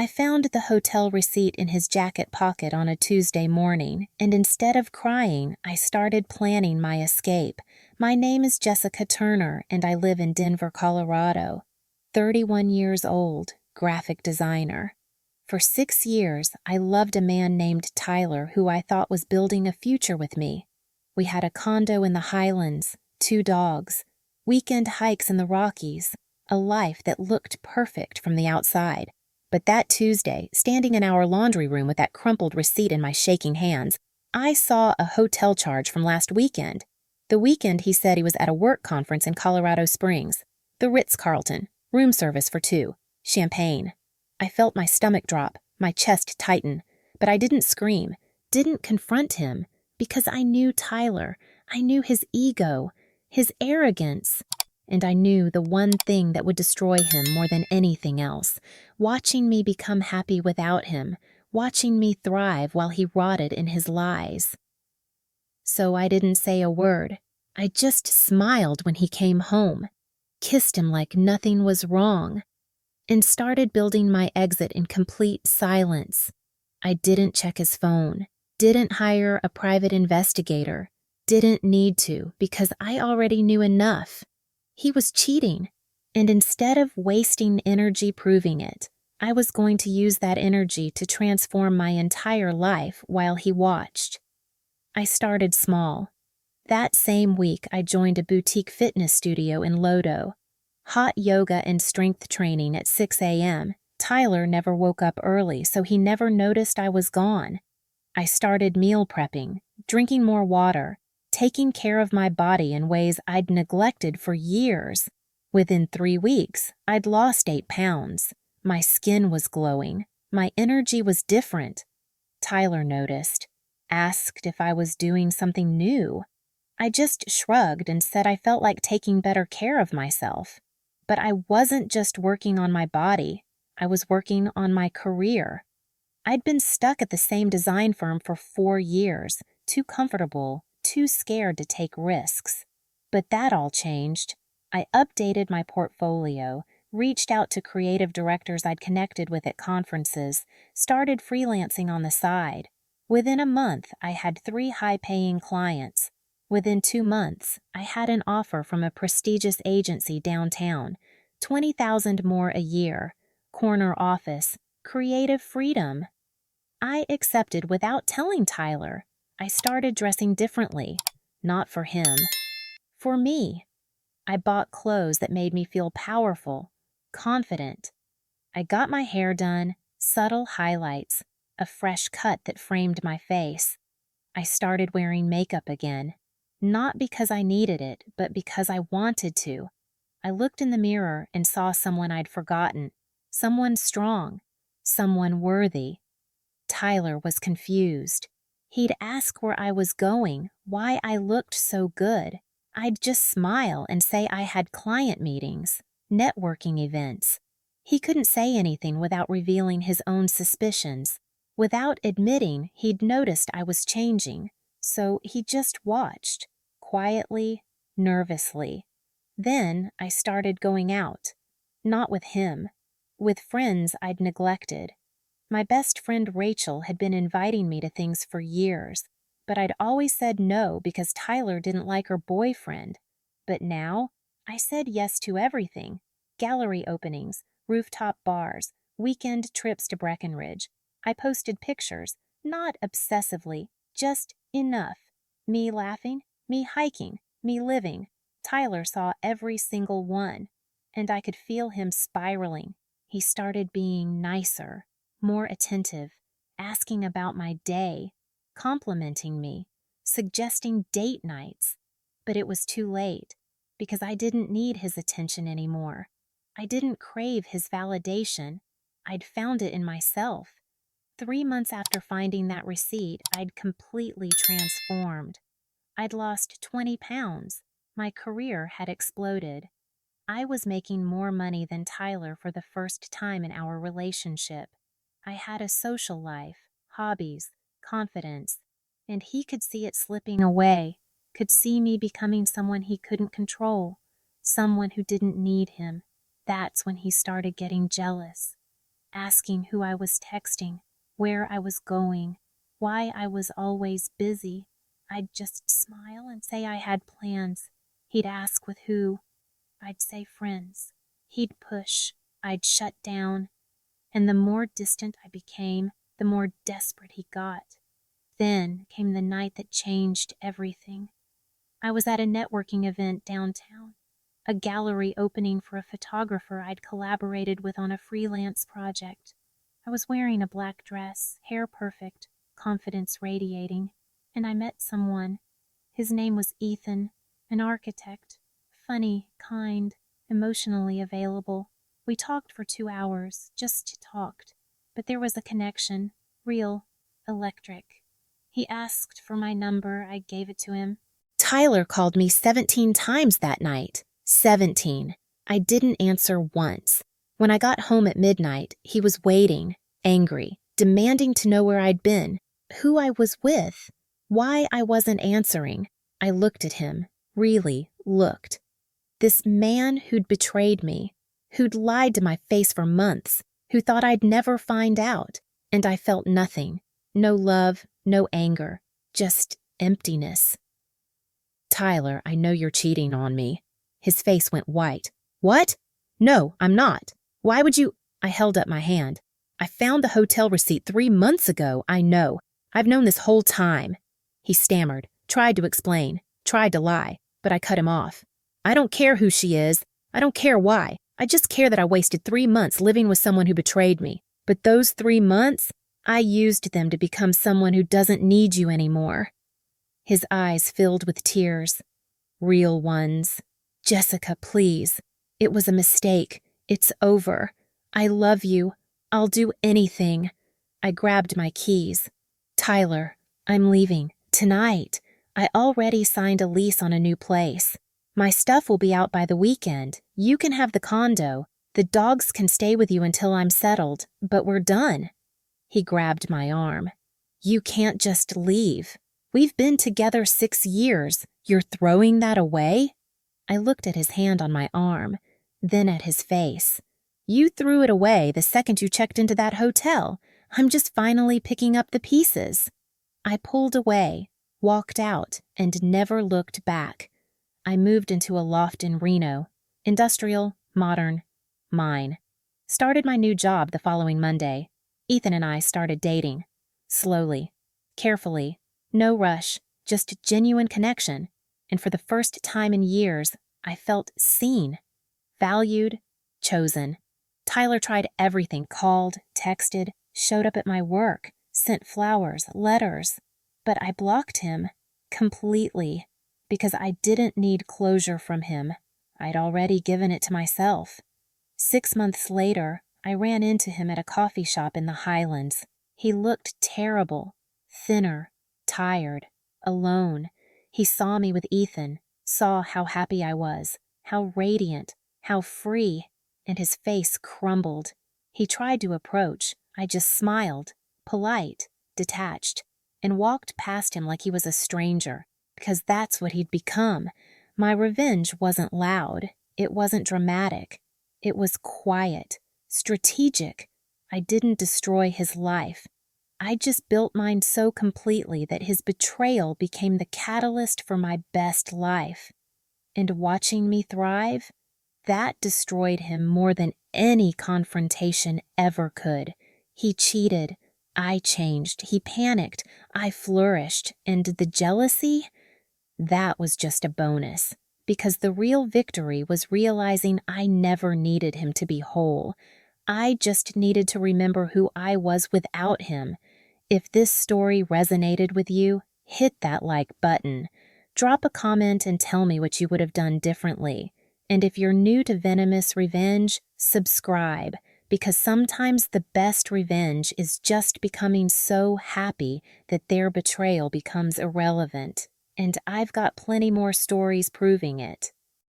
I found the hotel receipt in his jacket pocket on a Tuesday morning, and instead of crying, I started planning my escape. My name is Jessica Turner, and I live in Denver, Colorado. 31 years old, graphic designer. For 6 years, I loved a man named Tyler who I thought was building a future with me. We had a condo in the Highlands, 2 dogs, weekend hikes in the Rockies, a life that looked perfect from the outside. But that Tuesday, standing in our laundry room with that crumpled receipt in my shaking hands, I saw a hotel charge from last weekend. The weekend he said he was at a work conference in Colorado Springs. The Ritz-Carlton, room service for 2, champagne. I felt my stomach drop, my chest tighten, but I didn't scream, didn't confront him, because I knew Tyler. I knew his ego, his arrogance. And I knew the one thing that would destroy him more than anything else, watching me become happy without him, watching me thrive while he rotted in his lies. So I didn't say a word. I just smiled when he came home, kissed him like nothing was wrong, and started building my exit in complete silence. I didn't check his phone, didn't hire a private investigator, didn't need to because I already knew enough. He was cheating, and instead of wasting energy proving it, I was going to use that energy to transform my entire life while he watched. I started small. That same week, I joined a boutique fitness studio in Lodo. Hot yoga and strength training at 6 a.m. Tyler never woke up early, so he never noticed I was gone. I started meal prepping, drinking more water, taking care of my body in ways I'd neglected for years. Within 3 weeks, I'd lost 8 pounds. My skin was glowing. My energy was different. Tyler noticed, asked if I was doing something new. I just shrugged and said I felt like taking better care of myself. But I wasn't just working on my body. I was working on my career. I'd been stuck at the same design firm for 4 years, too comfortable, too scared to take risks. But that all changed. I updated my portfolio, reached out to creative directors I'd connected with at conferences, started freelancing on the side. Within a month, I had 3 high-paying clients. Within 2 months, I had an offer from a prestigious agency downtown, $20,000 more a year, corner office, creative freedom. I accepted without telling Tyler. I started dressing differently, not for him, for me. I bought clothes that made me feel powerful, confident. I got my hair done, subtle highlights, a fresh cut that framed my face. I started wearing makeup again, not because I needed it, but because I wanted to. I looked in the mirror and saw someone I'd forgotten, someone strong, someone worthy. Tyler was confused. He'd ask where I was going, why I looked so good. I'd just smile and say I had client meetings, networking events. He couldn't say anything without revealing his own suspicions, without admitting he'd noticed I was changing. So he just watched, quietly, nervously. Then I started going out. Not with him, with friends I'd neglected. My best friend Rachel had been inviting me to things for years, but I'd always said no because Tyler didn't like her boyfriend. But now, I said yes to everything. Gallery openings, rooftop bars, weekend trips to Breckenridge. I posted pictures, not obsessively, just enough. Me laughing, me hiking, me living. Tyler saw every single one, and I could feel him spiraling. He started being nicer, more attentive, asking about my day, complimenting me, suggesting date nights. But it was too late, because I didn't need his attention anymore. I didn't crave his validation. I'd found it in myself. 3 months after finding that receipt, I'd completely transformed. I'd lost 20 pounds. My career had exploded. I was making more money than Tyler for the first time in our relationship. I had a social life, hobbies, confidence, and he could see it slipping away, could see me becoming someone he couldn't control, someone who didn't need him. That's when he started getting jealous. asking who I was texting, where I was going, why I was always busy. I'd just smile and say I had plans. He'd ask with who. I'd say friends. He'd push. I'd shut down. And the more distant I became, the more desperate he got. Then came the night that changed everything. I was at a networking event downtown, a gallery opening for a photographer I'd collaborated with on a freelance project. I was wearing a black dress, hair perfect, confidence radiating, and I met someone. His name was Ethan, an architect, funny, kind, emotionally available. We talked for 2 hours, just talked, but there was a connection, real, electric. He asked for my number, I gave it to him. Tyler called me 17 times that night. 17. I didn't answer once. When I got home at midnight, he was waiting, angry, demanding to know where I'd been, who I was with, why I wasn't answering. I looked at him, really looked. This man who'd betrayed me, who'd lied to my face for months, who thought I'd never find out, and I felt nothing. No love, no anger, just emptiness. Tyler, I know you're cheating on me. His face went white. What? No, I'm not. Why would you? I held up my hand. I found the hotel receipt 3 months ago, I know. I've known this whole time. He stammered, tried to explain, tried to lie, but I cut him off. I don't care who she is. I don't care why. I just care that I wasted 3 months living with someone who betrayed me. But those 3 months, I used them to become someone who doesn't need you anymore. His eyes filled with tears. Real ones. Jessica, please. It was a mistake. It's over. I love you. I'll do anything. I grabbed my keys. Tyler, I'm leaving. Tonight. I already signed a lease on a new place. My stuff will be out by the weekend. You can have the condo. The dogs can stay with you until I'm settled, but we're done. He grabbed my arm. You can't just leave. We've been together 6 years. You're throwing that away? I looked at his hand on my arm, then at his face. You threw it away the second you checked into that hotel. I'm just finally picking up the pieces. I pulled away, walked out, and never looked back. I moved into a loft in Reno. Industrial, modern, mine. Started my new job the following Monday. Ethan and I started dating. Slowly, carefully, no rush, just genuine connection. And for the first time in years, I felt seen, valued, chosen. Tyler tried everything, called, texted, showed up at my work, sent flowers, letters. But I blocked him completely because I didn't need closure from him. I'd already given it to myself. 6 months later, I ran into him at a coffee shop in the Highlands. He looked terrible, thinner, tired, alone. He saw me with Ethan, saw how happy I was, how radiant, how free, and his face crumbled. He tried to approach. I just smiled, polite, detached, and walked past him like he was a stranger, because that's what he'd become. My revenge wasn't loud. It wasn't dramatic. It was quiet, strategic. I didn't destroy his life. I just built mine so completely that his betrayal became the catalyst for my best life. And watching me thrive, that destroyed him more than any confrontation ever could. He cheated. I changed. He panicked. I flourished. And the jealousy? That was just a bonus. Because the real victory was realizing I never needed him to be whole. I just needed to remember who I was without him. If this story resonated with you, hit that like button. Drop a comment and tell me what you would have done differently. And if you're new to Venomous Revenge, subscribe, because sometimes the best revenge is just becoming so happy that their betrayal becomes irrelevant. And I've got plenty more stories proving it.